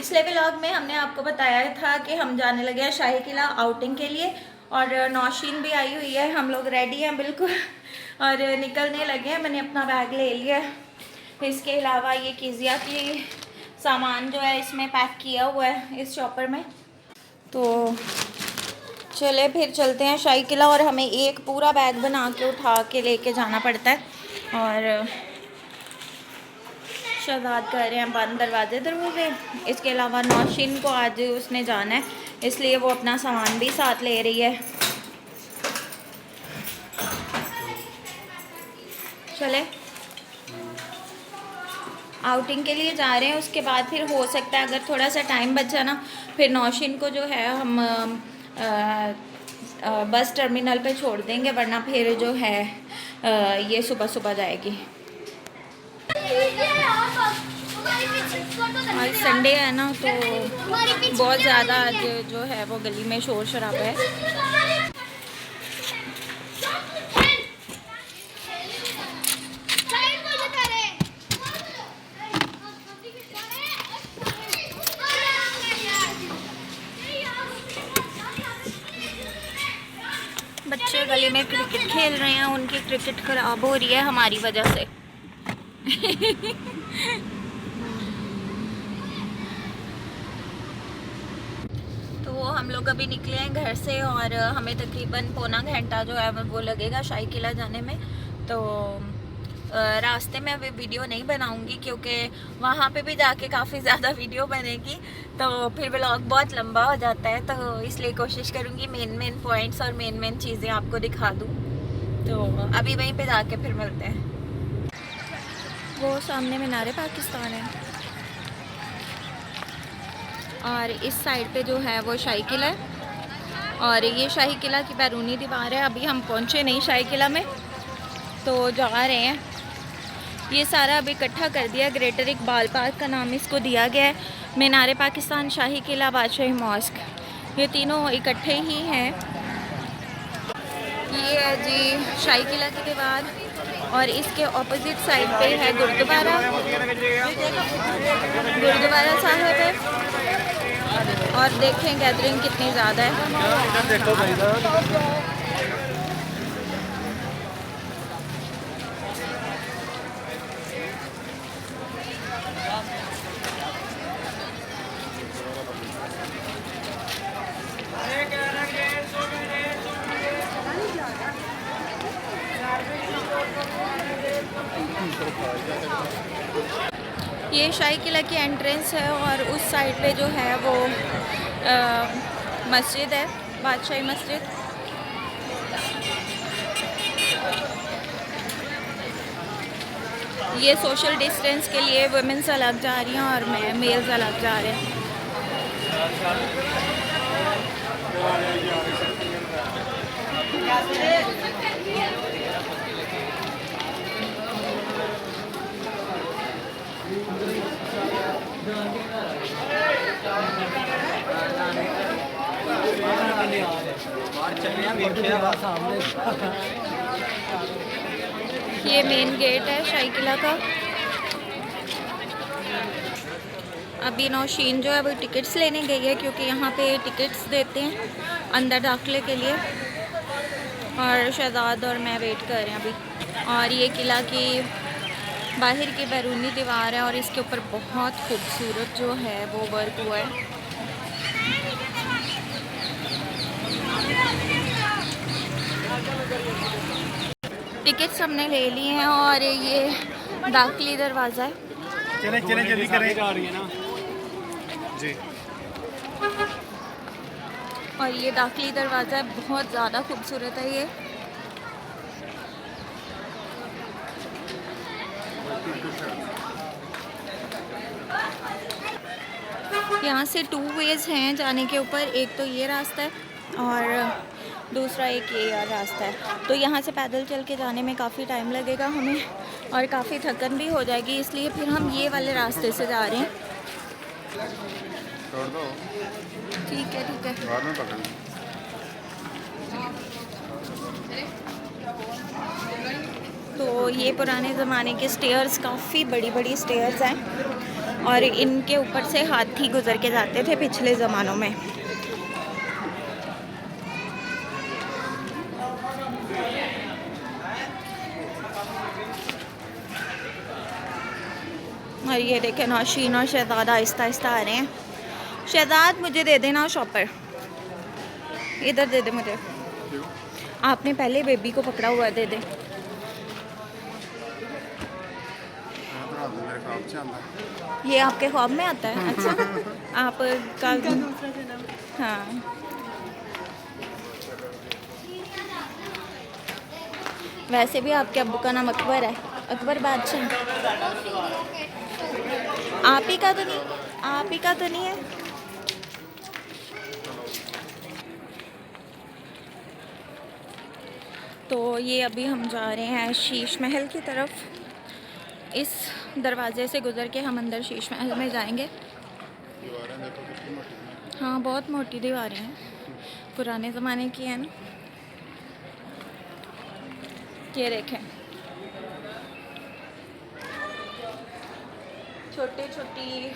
पिछले व्लॉग में हमने आपको बताया था कि हम जाने लगे हैं शाही किला आउटिंग के लिए और नौशीन भी आई हुई है। हम लोग रेडी हैं बिल्कुल और निकलने लगे हैं। मैंने अपना बैग ले लिया। इसके अलावा ये किजिया की सामान जो है इसमें पैक किया हुआ है इस शॉपर में। तो चले फिर चलते हैं शाही किला। और हमें एक पूरा बैग बना के उठा के लेके जाना पड़ता है। और शहजाद कह रहे हैं बंद दरवाजे। इसके अलावा नौशीन को आज उसने जाना है, इसलिए वो अपना सामान भी साथ ले रही है। चले आउटिंग के लिए जा रहे हैं। उसके बाद फिर हो सकता है अगर थोड़ा सा टाइम बचा ना, फिर नौशीन को जो है हम बस टर्मिनल पे छोड़ देंगे, वरना फिर जो है ये सुबह सुबह जाएगी। आज संडे है ना, तो बहुत ज़्यादा आज जो है वो गली में शोर शराबा है। बच्चे गली में क्रिकेट खेल रहे हैं, उनकी क्रिकेट खराब हो रही है हमारी वजह से। तो हम लोग अभी निकले हैं घर से और हमें तकरीबन पौना घंटा जो है वो लगेगा शाही किला जाने में। तो रास्ते में अभी वीडियो नहीं बनाऊंगी क्योंकि वहाँ पे भी जाके काफ़ी ज़्यादा वीडियो बनेगी, तो फिर व्लॉग बहुत लंबा हो जाता है। तो इसलिए कोशिश करूँगी मेन पॉइंट्स और मेन चीज़ें आपको दिखा दूँ। तो अभी वहीं पे जाके फिर मिलते हैं। वो सामने मीनार पाकिस्तान है और इस साइड पे जो है वो शाही किला है और ये शाही किला की बैरूनी दीवार है। अभी हम पहुँचे नहीं शाही किला में, तो जा रहे हैं। ये सारा अभी इकट्ठा कर दिया। ग्रेटर इकबाल पार्क का नाम इसको दिया गया है। मीनार पाकिस्तान, शाही किला, बादशाही मॉस्क, ये तीनों इकट्ठे ही हैं। ये है जी शाही किला की दीवार और इसके ऑपोजिट साइड पे है गुरुद्वारा साहिब है। और देखें गैदरिंग कितनी ज़्यादा है। ये शाही किला की एंट्रेंस है और उस साइड पे जो है वो मस्जिद है, बादशाही मस्जिद। ये सोशल डिस्टेंस के लिए वुमेन्स अलग जा रही हैं और मेल्स अलग जा रहे हैं। ये मेन गेट है शाही किला का। अभी नौशीन जो है वो टिकट्स लेने गई है क्योंकि यहाँ पे टिकट्स देते हैं अंदर दाखिले के लिए। और शहजाद और मैं वेट कर रहे हैं अभी। और ये किला की बाहर की बैरूनी दीवार है और इसके ऊपर बहुत खूबसूरत जो है वो वर्क हुआ है। टिकट्स हमने ले लिए हैं और ये दाखिली दरवाज़ा है। चले जल्दी करें जा रही है ना जी। और ये दाखिली दरवाज़ा है, बहुत ज़्यादा खूबसूरत है ये। यहाँ से 2 वेज़ हैं जाने के ऊपर। एक तो ये रास्ता है और दूसरा एक ये रास्ता है। तो यहाँ से पैदल चल के जाने में काफ़ी टाइम लगेगा हमें और काफ़ी थकन भी हो जाएगी, इसलिए फिर हम ये वाले रास्ते से जा रहे हैं। ठीक है तो ये पुराने ज़माने के स्टेयर्स, काफ़ी बड़ी स्टेयर्स हैं और इनके ऊपर से हाथी गुजर के जाते थे पिछले ज़मानों में। और ये देखें नौशीन और शहजाद आहिस्ता आहिस्ता आ रहे हैं। शहजाद मुझे दे देना शॉपर, इधर दे दे मुझे। आपने पहले बेबी को पकड़ा हुआ, दे दे। ये आपके ख्वाब में आता है? अच्छा आप का हाँ। वैसे भी आपके अब्बू का नाम अकबर है, अकबर बादशाह। आप ही का तो नहीं, आप ही का तो नहीं है। तो ये अभी हम जा रहे हैं शीश महल की तरफ। इस दरवाजे से गुजर के हम अंदर शीश महल में जाएंगे। हाँ बहुत मोटी दीवारें हैं, पुराने ज़माने की हैं ना। ये देखें छोटे छोटी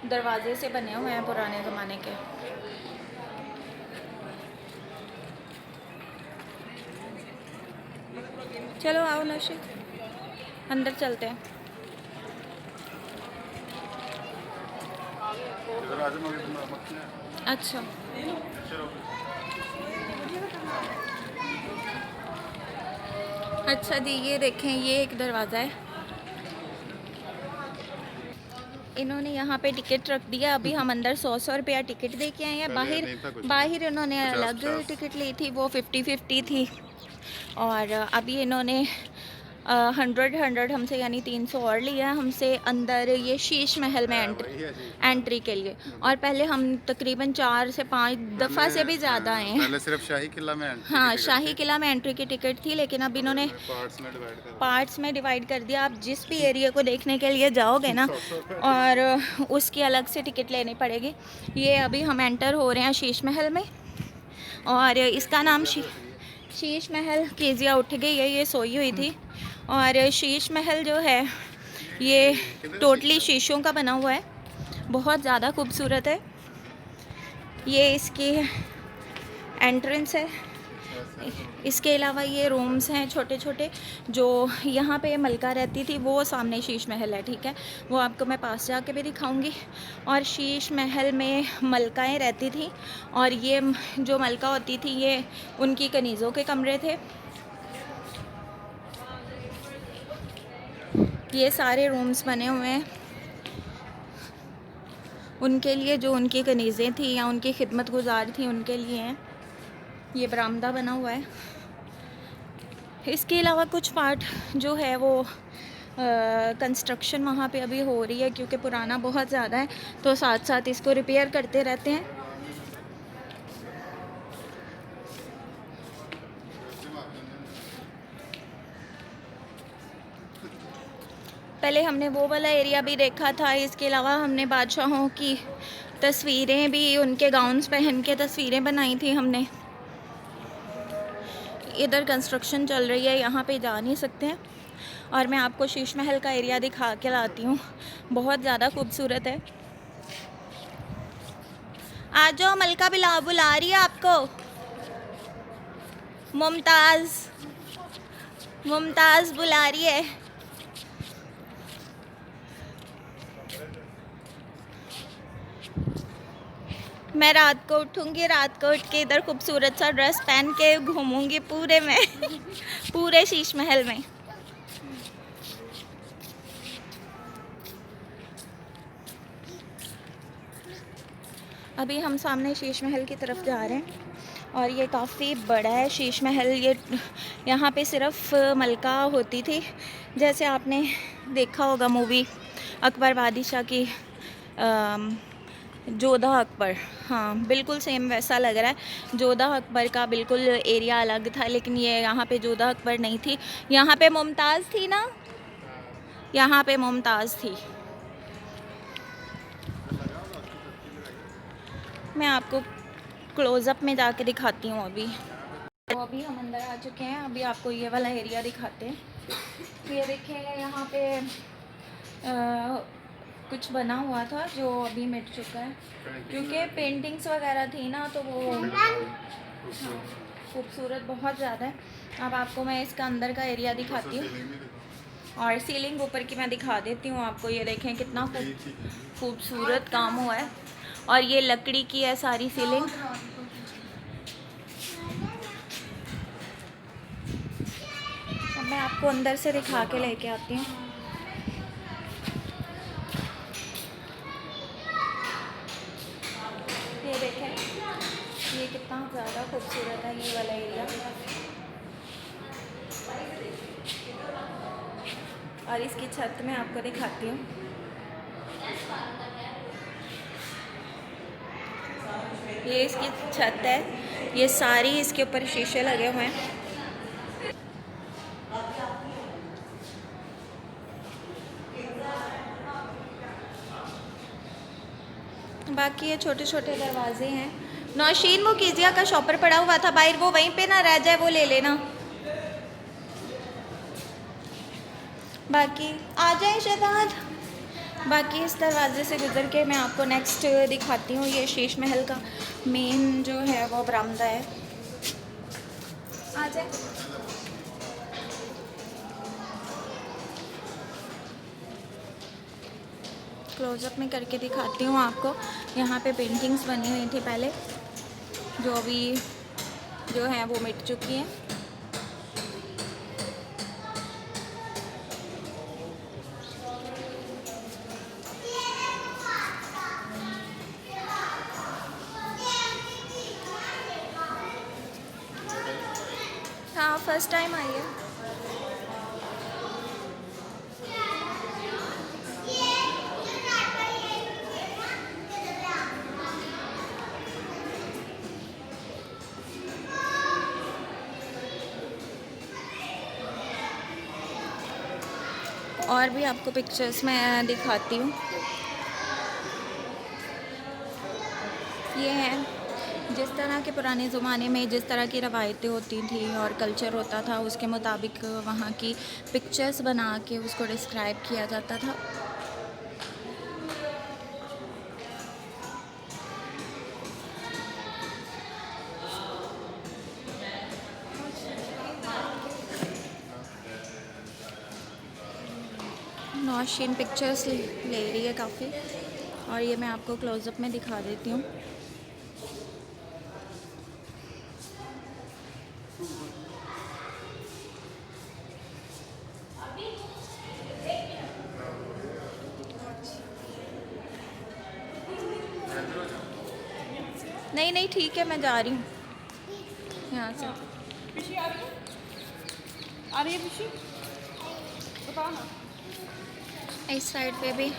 दरवाजे से बने हुए हैं पुराने ज़माने के। चलो आओ नौशीन, अंदर चलते हैं। अच्छा अच्छा दी, ये देखें ये एक दरवाज़ा है। इन्होंने यहाँ पे टिकट रख दिया। अभी हम अंदर 100 रुपया टिकट दे के आए हैं। बाहर इन्होंने अलग टिकट ली थी, वो 50-50 थी। और अभी इन्होंने 100 हमसे यानी 300 और लिया हमसे अंदर ये शीश महल में एंट्री के लिए। और पहले हम तकरीबन 4 से 5 दफ़ा से भी ज़्यादा आए हैं। पहले सिर्फ शाही किला में हाँ शाही किला में एंट्री की टिकट थी, लेकिन अब इन्होंने पार्ट्स में डिवाइड कर दिया। आप जिस भी एरिया को देखने के लिए जाओगे ना और उसकी अलग से टिकट लेनी पड़ेगी। ये अभी हम एंटर हो रहे हैं शीश महल में और इसका नाम शीश महल। केजिया उठ गई है, ये सोई हुई थी। और शीश महल जो है ये टोटली शीशों का बना हुआ है, बहुत ज़्यादा खूबसूरत है। ये इसकी एंट्रेंस है। इसके अलावा ये रूम्स हैं छोटे छोटे। जो यहाँ पे मलका रहती थी वो सामने शीश महल है, ठीक है, वो आपको मैं पास जाके भी दिखाऊंगी। और शीश महल में मलकाएँ रहती थी और ये जो मलका होती थी ये उनकी कनीज़ों के कमरे थे। ये सारे रूम्स बने हुए हैं उनके लिए जो उनकी कनीज़ें थी या उनकी खिदमत गुजार थी उनके लिए हैं। ये बरामदा बना हुआ है। इसके अलावा कुछ पार्ट जो है वो कंस्ट्रक्शन वहाँ पे अभी हो रही है, क्योंकि पुराना बहुत ज़्यादा है तो साथ साथ इसको रिपेयर करते रहते हैं। पहले हमने वो वाला एरिया भी देखा था। इसके अलावा हमने बादशाहों की तस्वीरें भी, उनके गाउन्स पहन के तस्वीरें बनाई थी हमने। इधर कंस्ट्रक्शन चल रही है, यहाँ पे जा नहीं सकते हैं। और मैं आपको शीश महल का एरिया दिखा के लाती हूँ, बहुत ज़्यादा खूबसूरत है। आ जाओ, मलका बुला रही है आपको। मुमताज़ बुला रही है। मैं रात को उठूँगी, रात को उठ के इधर खूबसूरत सा ड्रेस पहन के घूमूंगी पूरे में पूरे शीश महल में। अभी हम सामने शीश महल की तरफ जा रहे हैं और ये काफ़ी बड़ा है शीश महल। ये यहाँ पे सिर्फ मलका होती थी, जैसे आपने देखा होगा मूवी अकबर बादशाह की जोधा अकबर। हाँ बिल्कुल सेम वैसा लग रहा है। जोधा अकबर का बिल्कुल एरिया अलग था, लेकिन ये यहाँ पे जोधा अकबर नहीं थी, यहाँ पे मुमताज़ थी ना, यहाँ पे मुमताज़ थी। मैं आपको क्लोज़अप में जाके दिखाती हूँ अभी। तो अभी हम अंदर आ चुके हैं, अभी आपको ये वाला एरिया दिखाते हैं। ये देखिए यहाँ पे कुछ बना हुआ था जो अभी मिट चुका है, क्योंकि पेंटिंग्स वगैरह थी ना तो वो खूबसूरत बहुत ज़्यादा है। अब आपको मैं इसका अंदर का एरिया दिखाती हूँ और सीलिंग ऊपर की मैं दिखा देती हूँ आपको। ये देखें कितना खूबसूरत काम हुआ है, और ये लकड़ी की है सारी सीलिंग। अब मैं आपको अंदर से दिखा के लेके आती हूँ। ये देखें, ये कितना ज़्यादा खूबसूरत है ये वाला एरिया। और इसकी छत में आपको दिखाती हूँ। ये इसकी छत है, ये सारी इसके ऊपर शीशे लगे हुए हैं। बाकी ये छोटे छोटे दरवाजे हैं। नौशीन वो कीजिया का शॉपर पड़ा हुआ था बाहर, वो वहीं पे ना रह जाए, वो ले लेना। बाकी आ जाए शहजाद। बाकी इस दरवाजे से गुजर के मैं आपको नेक्स्ट दिखाती हूँ। ये शीश महल का मेन जो है वो बरामदा है। आ जाए। क्लोजअप में करके दिखाती हूँ आपको। यहाँ पे पेंटिंग्स बनी हुई थी पहले, जो अभी जो है वो मिट चुकी हैं। हाँ, फर्स्ट टाइम आई है। और भी आपको पिक्चर्स में दिखाती हूँ। ये है जिस तरह के पुराने ज़माने में जिस तरह की रवायतें होती थी और कल्चर होता था, उसके मुताबिक वहाँ की पिक्चर्स बना के उसको डिस्क्राइब किया जाता था। नौशीन पिक्चर्स ले रही है काफ़ी, और ये मैं आपको क्लोजअप में दिखा देती हूँ। नहीं नहीं ठीक है, मैं जा रही हूँ यहाँ से। आ रही है खुशी, बताओ ना। इस साइड पे भी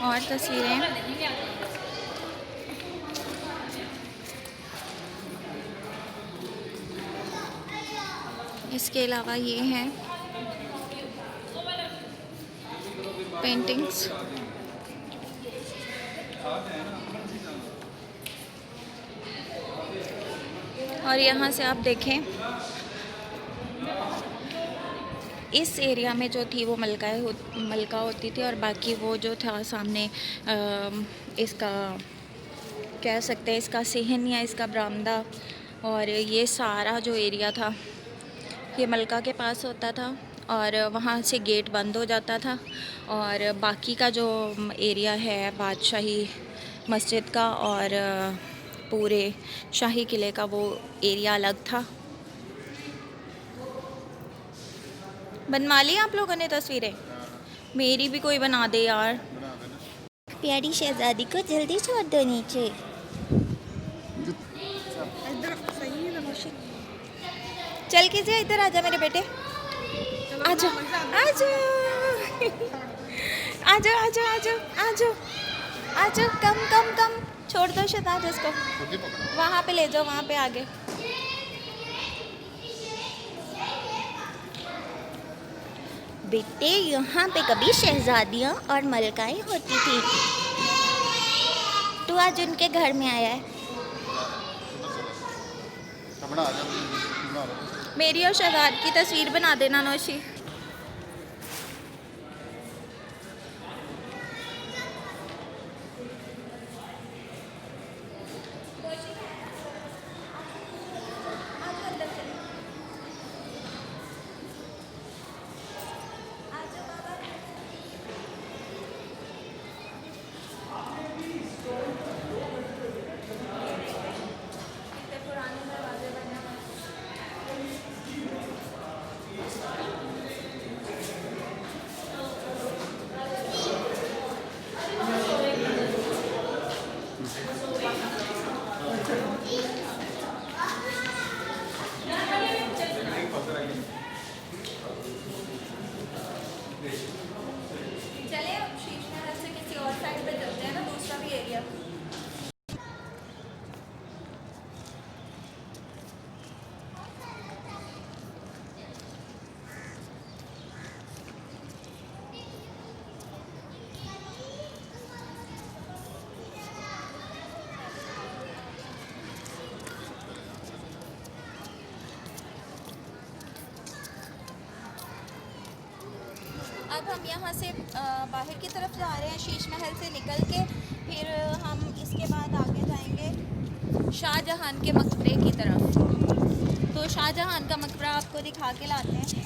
और तस्वीरें हैं। इसके अलावा ये हैं पेंटिंग्स। और यहाँ से आप देखें, इस एरिया में जो थी वो मलका होती थी, और बाकी वो जो था सामने इसका कह सकते हैं इसका सेहन या इसका बरामदा, और ये सारा जो एरिया था ये मलका के पास होता था, और वहाँ से गेट बंद हो जाता था। और बाकी का जो एरिया है बादशाही मस्जिद का और पूरे शाही किले का, वो एरिया अलग था। बनवा ली आप लोगों ने तस्वीरें? मेरी भी कोई बना दे यार। प्यारी शहजादी को जल्दी छोड़ दो नीचे। चल कीजिए, इधर आजा मेरे बेटे, आजा आजा आजा आजा आजा आजा आजा, कम कम कम, छोड़ दो शहजाद इसको, वहाँ पे ले जाओ, वहाँ पे आगे। बेटे यहाँ पे कभी शहजादियाँ और मलकाएं होती थी। तू आज उनके घर में आया है। मेरी और शहजाद की तस्वीर बना देना नौशी। चले अब शीश महल से किसी और साइड पे चलते हैं ना, दूसरा भी एरिया। अब हम यहाँ से बाहर की तरफ जा रहे हैं, शीश महल से निकल के फिर हम इसके बाद आगे जाएंगे शाहजहां के मकबरे की तरफ। तो शाहजहां का मकबरा आपको दिखा के लाते हैं।